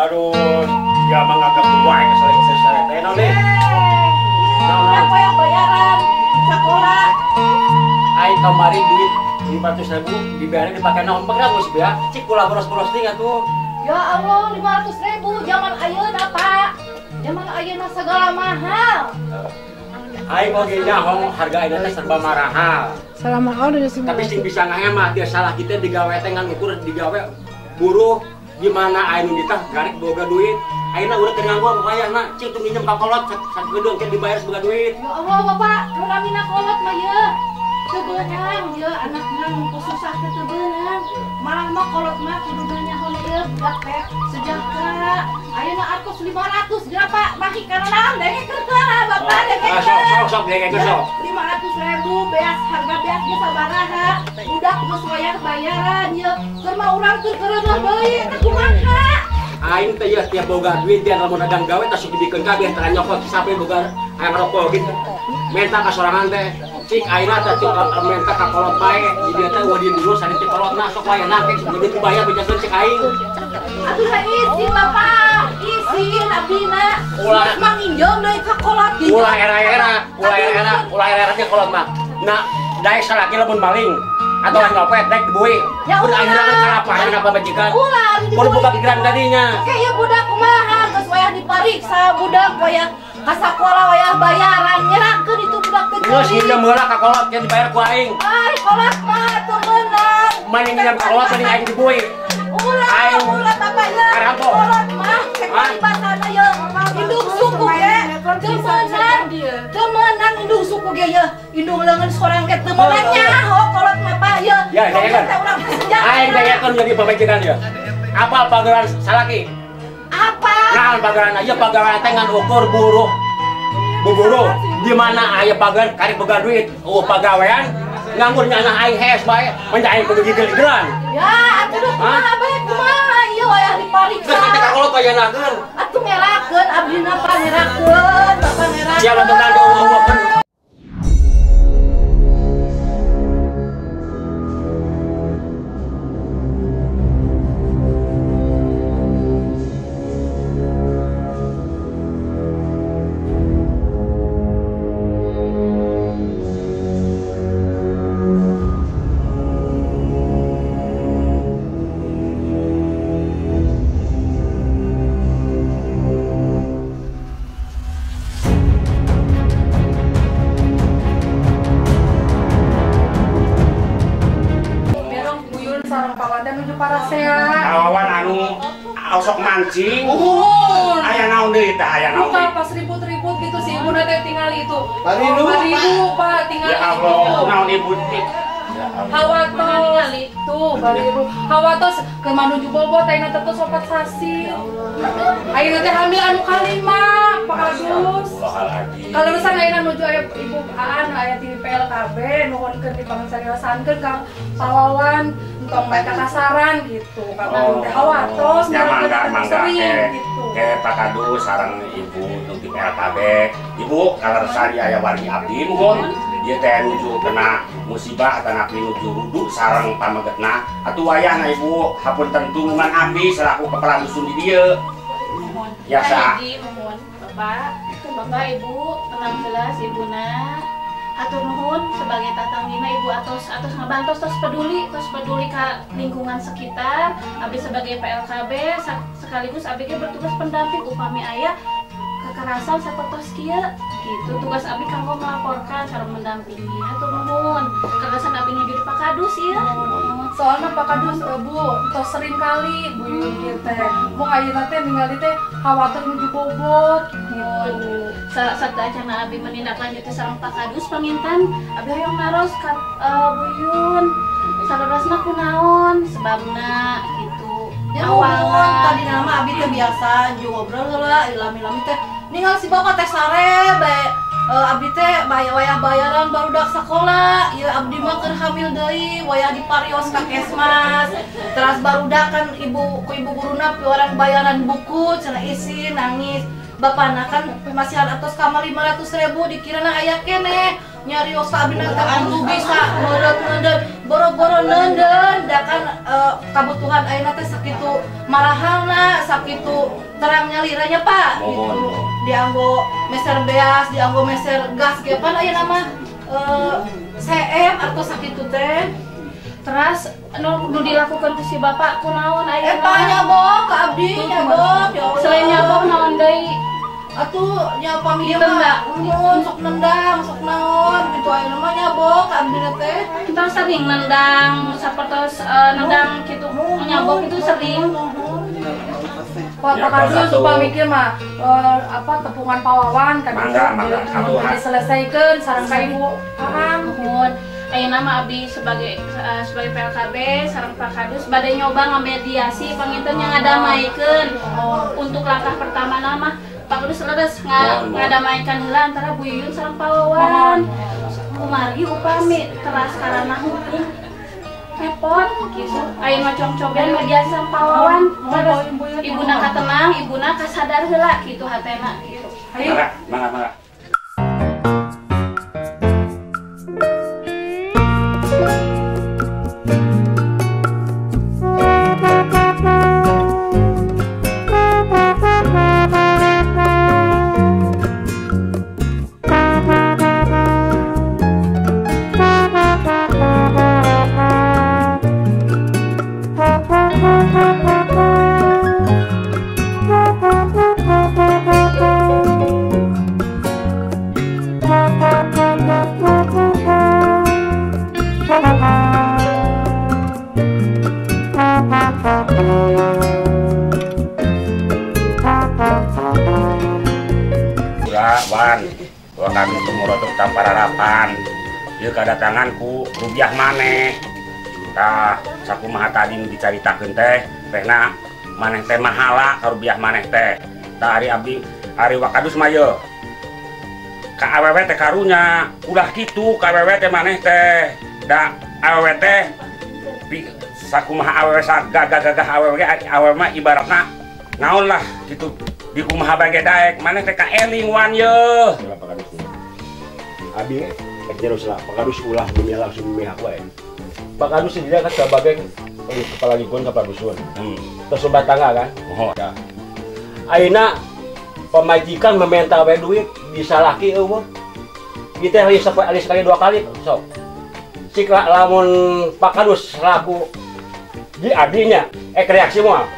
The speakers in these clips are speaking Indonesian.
Aduh, ya mah agak kuat selesai teh naon deh. Berapa yang bayaran sekolah? Aing kemarin duit 500.000 dibayarin dipakai naon bagus ya. Cik kula boros-boros ting atuh. Ya Allah, 500.000 zaman ayeuna, Pak. Zaman ayeuna segala mahal. Aing oge nyaho harga ayeuna teh serba mahal. Selama udah sih. Tapi sing bisa ngahemat dia salah kita digawe teh ngan ukur digawe buruh gimana aing ditah garik boga duit. Ayeuna urang keur nganggur wayahna cik tuh minjem ka kolot sagedeung teh dibayar sebagai duit. Ya Allah, Bapak, nuramina kolot mah ya. Teu beunang ya anakna nu susah teu beunang. Malah mah kolot mah kudu nyaho ieu budak teh sejahtera. Ayeuna artos 500 berapa? Maki kana naon denge keur Bapak denge. Sok denge sok. 500.000 beas harga beas ge sabaraha. Budak geus wayah bayaran ye. Keur mah urang keur keureuh deui teh kumaha? Aing teh ya tiap boga duit dia lamun dagang gawe teh sok dibikeun kabeh tara nyokot sampai boga aya ngerokok gitu. Menta ka sorangan teh. Cik ayeuna teh cik menta ka kolot bae. Di dia teh wadin dulu sari teh kolotna sok wayahna teh geus dibayar bejakeun cik aing. Atuh izin Bapak, izin abdina. Ulah mang injom deui ka kolot gitu. Ulah era ge kolot mah. Nah, daek salaki lamun maling atau lain ngopet daek dibuih. Ya Udah akhirnya kan kalapahan apa majikan. Kudu buka pikiran tadinya. Kayak budak kumaha geus wayah dipariksa budak wayah ka sakola wayah bayaran nyerahkeun itu budak teh. Geus hinjem heula ka kolot yang dibayar ku aing. Ai kolot mah teu meunang. Maning minjem ka kolot tadi aing dibuih. Ulah Bapak ya. Kolot mah keterlibatanna ye. Indung suku ge teu meunang indung suku ge ye. Indung leungeun sorang ge teu meunang nyaho kolot mah Pak ye. Ya, dengekeun. Aing dengekeun jadi pamajikan ya. Apa pagawean salaki? Apa? Naon pagawean aja pagawean teh ngan ukur buruh. Buburuh di mana aya pagawean karek boga duit. Oh pagawean nganggur nyana aing hees bae, menjain kudu gigel-gigelan. Ya, atuh kumaha bae kumaha ieu wayah dipariksa. Geus teh ka kolot bayanakeun. Atuh ngerakeun abdina panerakeun, Bapak ngerakeun. Siapa tentang diomongkeun. Kawawan anu osok mancing. Aya naon deui tah aya naon? Bukan pas ribut-ribut gitu si ibu nanti tinggal itu. Baridu, Pak, tinggal Ya itu. Allah, naon ibu? Hawa tinggal itu, baridu. Hawa tos ke manuju bobot, ayeuna teh sopat sasi. Ayeuna teh hamil anu kalima, Pak Adus. Kalau misalnya ayeuna nuju aya ibu Aan aya di PLKB nuhunkeun dipangansariwasankeun ka pawawan entong mereka kasaran gitu. Karena teh hawa tos mangga gitu. ke Pak Kadus sareng ibu untuk di PLKB. Ibu kaleresan aya wargi abdi nuhun. Dia teh nuju kena musibah atau napi nuju rudu sareng pamagetna. Atuh wayahna ibu hapunten tulungan abdi selaku kepala dusun di dieu. Ya sa. Mohon Bapak Ibu tenang jelas ibuna. Atur nuhun sebagai tatanggina ibu atos ngabantos tos peduli ka lingkungan sekitar. Abdi sebagai PLKB sekaligus abdi bertugas pendamping upami aya kekerasan sapertos kieu gitu. Tugas abdi kanggo melaporkan sareng mendampingi. Atur nuhun. Kekerasan abdi nuju di Pak Kadus ieu. Soalnya Pak Kadus Bu, tos sering kali Bu Yuni teh mau ayeuna teh ningali teh khawatir nuju bobot gitu. Sadayana abdi menindaklanjuti sareng Pak Kadus pamintan abdi hoyong naros ka Bu Yun. Sadarosna kunaon sebabna gitu. Ya awalna tadi nama abdi teh biasa jeung ngobrol heula ilami-ilami teh ninggal si bapak teh sare bae abdi teh wayah bayaran barudak sakola. Ieu abdi mah keur hamil deui wayah diparios ka Kesmas. Terus barudak kan ibu guruna piwaran bayaran buku cenah isin nangis. Bapakna kan masih atos kamar 500.000 dikirana aya keneh. nyarios abdi nanti anu bisa meureut nenden boro-boro nenden da kan kabutuhan ayeuna teh sakitu marahalna sakitu terang nyaliranya Pak gitu. Dianggo meser beas, dianggo meser gas ge pan ayeuna mah CM atau sakitu teh. Terus nu dilakukan ku si bapak kunaon ayeuna? Eta nyabok ka abdi nyabok ya Allah. Selain nyabok naon deui? Atuh nya pamilih mah sok nendang, sok naon gitu ayeuna mah nyabok ka abdi teh. Kita sering nendang sapertos nendang kitu nyabok itu sering. Pak Kadus supaya mikir mah tepungan pawawan kan diselesaikan sareng ka ibu paham. Nuhun. Ayeuna mah abdi sebagai PLKB sareng Pak Kadus bade nyoba ngamediasi panginten yang ngadamaikeun. Untuk langkah pertama mah Pak Kadus leres ngadamaikan heula antara Bu Yuyun sareng pawawan. Kumargi upami teras karana hukum repot gitu. Ayeuna cong-congan mediasi sareng pawawan. Terus ibuna katenang, ibuna kasadar heula kitu hatena gitu. Ayo. Mangga. Wan, kami tumurotok tampararapan. Ieu kadatanganku rupiah maneh. Tah, sakumaha tadi nu dicaritakeun teh, tehna maneh teh mahala ka rupiah maneh teh. Tah ari abdi, ari Wakadus mah yeuh. Ka awewe teh karunya, ulah kitu ka awewe teh maneh teh. Da awewe teh sakumaha awewe gagah awewe awewe mah ibaratna naon lah kitu. Di kumaha bage daek maneh teh ka eling wan yeuh. Pak Kadus. Abi terus lah Pak Kadus ulah dunia langsung memihak wae. Pak Kadus dia kan sebagai kepala lingkungan kepala dusun. Terus sobat tangga kan. Oh. Ya. Ayeuna pemajikan meminta wae duit disalaki eueuh. Kita harus sekali dua kali sok. Cik lamun Pak Kadus selaku di adinya reaksi moal.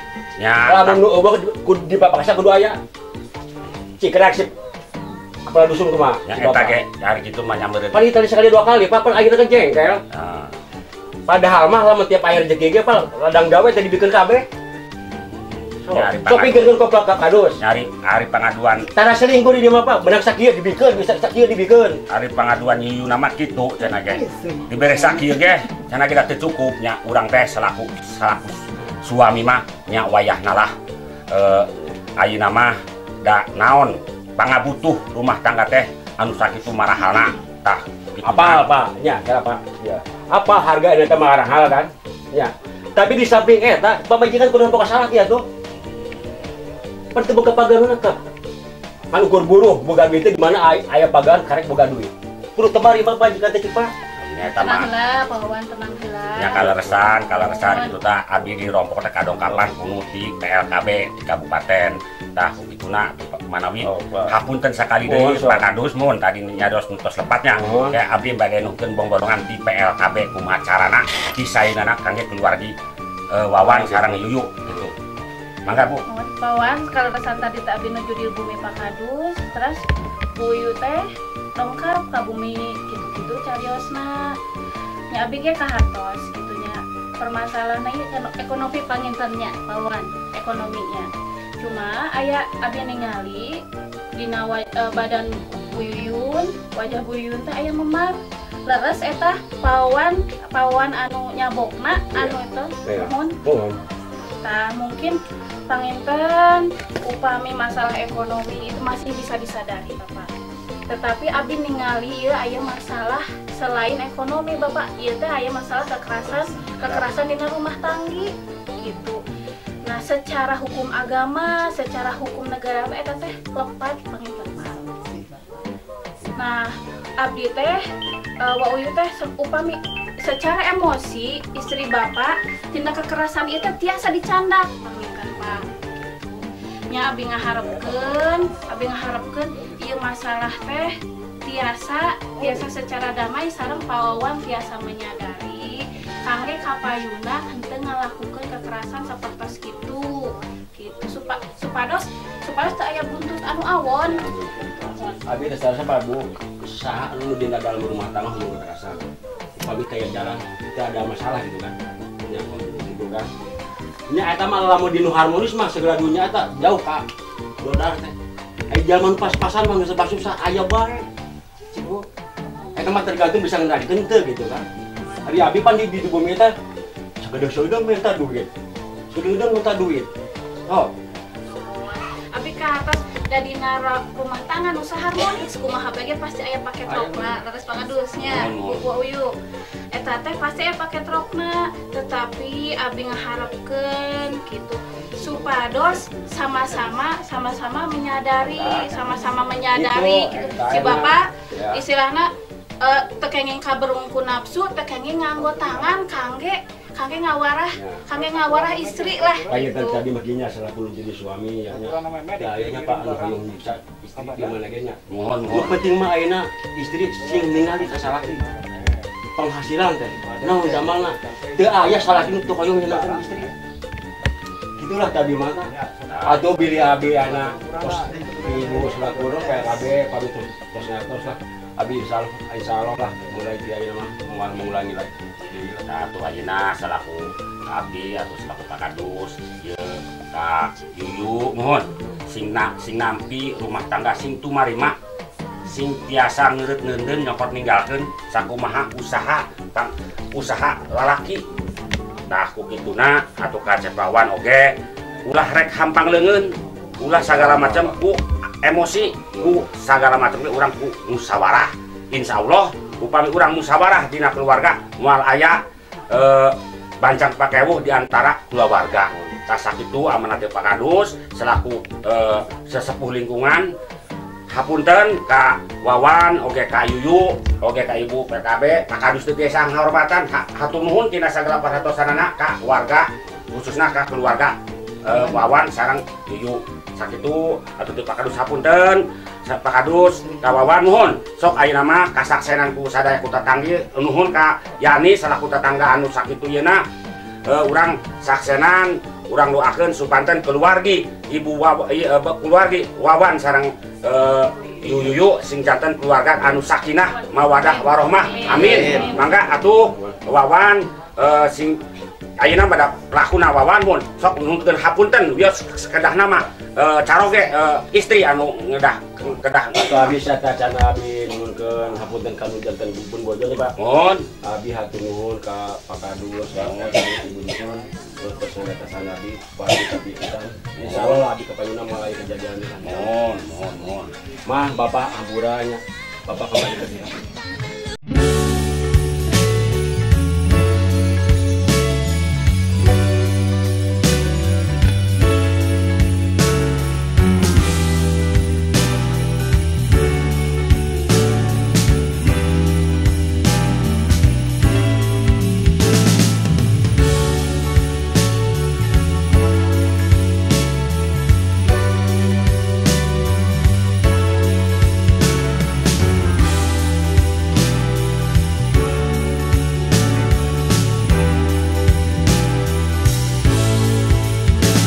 Ya, lamun nu eueuh kudu dipapaksa kudu aya. Cik reaksi kepala dusun kumaha? Ya eta ge hari kitu mah nyameureun. Paling tadi sekali dua kali, Pak, akhirnya kan jengkel. Nah. Padahal mah lamun tiap air rezeki ge, Pak, ladang gawe tadi bikin kabeh. So pikirkeun ka Pak Kadus. Nyari hari pengaduan. Tara selingkuh di dieu mah, Pak, benak sakieu dibikeun, bisa sakieu dibikeun. Hari pengaduan Yuyuna mah kitu cenah ge. Dibere sakieu ge, cenah ge teu cukup nya urang teh selaku suami mah nya wayahna lah. Ayeuna mah da naon pangabutuh rumah tangga teh anu sakitu marahalna tah gitu. Apa nya cara Pak ya apa harga eta mahal kan ya tapi di samping eta pamajikan kudu boga salah ya tuh pan teu boga pagaran teh anu ukur buruh boga duit di mana aya pagaran karek boga duit kudu tebari pamajikan teh Pak eta mah pahlawan tenang heula nya kaleresan kitu tah abdi di rompok teh kadongkalan kudu di PLKB di kabupaten tah kituna manawi hapunten sakali deui Pak Kadus mun tadi nyados nutos lepatnya kayak abdi bade nukeun bongbolongan di PLKB kumaha carana disainana kangge keluargi Wawan sareng Yuyu gitu. Mangga Bu. Wawan kaleresan tadi teh abdi nuju di bumi Pak Kadus terus Bu Yu teh dongkap ka bumi gitu cariosna nya abdi ge kahartos kitu nya permasalahanna ekonomi pangintennya Wawan ekonominya cuma aya abdi ningali dina badan Bu Yuyun wajah Bu Yuyun teh aya memar leres eta pawan anu nyabokna anu itu mohon tah mungkin panginten upami masalah ekonomi itu masih bisa disadari Bapak tetapi abdi ningali ieu aya masalah selain ekonomi Bapak ieu teh aya masalah kekerasan dina rumah tanggi gitu. Nah, secara hukum agama, secara hukum negara eta teh lepat panginten. Nah, abdi teh wa uyu teh upami secara emosi istri bapak tindak kekerasan itu tiasa dicandak pamikan Pak. Nya abdi ngaharepkeun ieu masalah teh tiasa secara damai sareng Pak Wawan tiasa menyadari kangge kapayuna henteu ngalakukeun kekerasan sapertos kitu supados teu aya buntut anu awon. Abi dasarnya Pak Bu, saha lu dina dalam rumah tangga yang kekerasan. Upami kayak jalan tidak ada masalah gitu kan. Ya gitu kan. Nya eta mah lamun dinu harmonis mah segala dunia eta jauh Kak. Dodar teh. Ai zaman pas-pasan mah geus susah aya bae. Cibu. Eta mah tergantung bisa ngendalikeun teu gitu kan. Abi pan di bumi teh sagede-sagede minta duit. Sagede minta duit. Oh. Abi ka atas dadina rumah tangga nu harmonis kumaha bae pasti aya paket rokna leres pangadusnya Bu Uyu. Eta teh pasti aya paket rokna, tetapi abi ngaharepkeun gitu supados sama-sama menyadari, gitu. Si Bapak istilahna teu kenging kaberungku nafsu, teu kenging nganggo tangan kangge ngawarah istri lah. Kayak tadi maginya salah pun jadi suami ya. Kayaknya Pak anu hayang bisa istri di mana ge nya. Mohon. Penting mah ayeuna istri sing ningali ka salaki. Penghasilan teh. Naon damalna? Teu aya salaki nu hayang nyenangkeun istri. Itulah tadi mah. Atau bili abi anak tos ibu selaku kayak KB pamit tos lah. Abi insyaallah lah mulai dia mah mengulangi lagi. Atuh ayeuna salaku abdi atau salaku Pak Kadus ieu Kak Yuyu mohon sing nampi rumah tangga sing tumarima sing tiasa ngeureut-ngeureun nyokot ninggalkeun sakumaha usaha lalaki. Tah ku kituna atuh ka Cepawan oge ulah rek hampang leungeun ulah sagala macam ku emosi ku sagala macam urang ku musyawarah. Insyaallah upami urang musyawarah dina keluarga moal aya bancang pakewuh di antara keluarga. Kasak itu amanat Pak Kadus selaku sesepuh lingkungan hapunten ka Wawan oge ka Yuyu oge ka Ibu PKB Pak Kadus teu tiasa ngahormatan hatur nuhun tina sagala paratosanana ka warga khususna ka keluarga Wawan sareng Yuyu. Sakitu atuh Pak Kadus hapunten Pak Kadus ka Wawan nuhun sok ayeuna mah kasaksenan ku sadaya ku tatanggi nuhun ka Yani salaku tetangga anu sakitu yeuna urang saksenan urang doakeun supanten keluargi keluargi Wawan sareng Yuyu sing janten keluarga anu sakinah mawadah warohmah amin. Mangga atuh Wawan sing ayeuna pada lakuna Wawan mun sok nuntun hapunten wios sekedah nama caroge istri anu kedah abi satacana abi nuhunkeun hapunten kanu janten bubun bojo nih Pak. Mohon abi hatur nuhun ka Pak Kadus ibu nuhun terus ngatosana abi bagi tapi kita insyaallah abi kapayuna mulai kejadian mohon mah Bapak hampura nya Bapak kembali ke sini.